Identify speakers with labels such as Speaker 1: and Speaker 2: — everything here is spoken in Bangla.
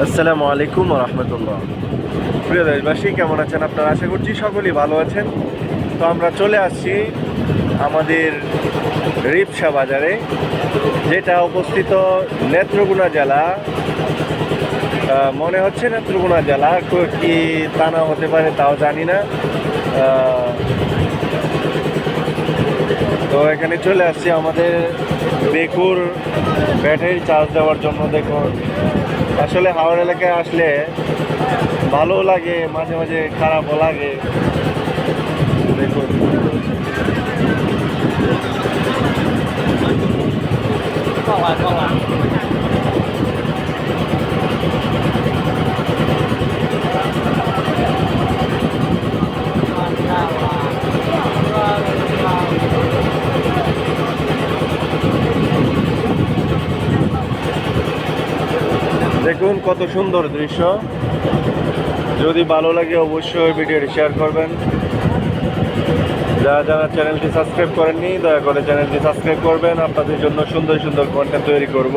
Speaker 1: আসসালামু আলাইকুম রহমতুল্লাহ। প্রিয় দেশবাসী, কেমন আছেন আপনারা? আশা করছি সকলেই ভালো আছেন। তো আমরা চলে আসছি আমাদের রিপসা বাজারে, যেটা অবস্থিত নেত্রকোনা জেলা। মনে হচ্ছে নেত্রকোনা জেলা, কি তা না হতে পারে তাও জানি না। তো এখানে চলে আসছি আমাদের বেকুর ব্যাটারি চার্জ দেওয়ার জন্য। দেখুন, আসলে হাওড় এলাকায় আসলে ভালো লাগে, মাঝে মাঝে খারাপও লাগে। দেখুন, দেখুন কত সুন্দর দৃশ্য। যদি ভালো লাগে অবশ্যই ভিডিওটি শেয়ার করবেন। যারা যারা চ্যানেলটি সাবস্ক্রাইব করেননি, দয়া করে চ্যানেলটি সাবস্ক্রাইব করবেন। আপনাদের জন্য সুন্দর সুন্দর কন্টেন্ট তৈরি করব।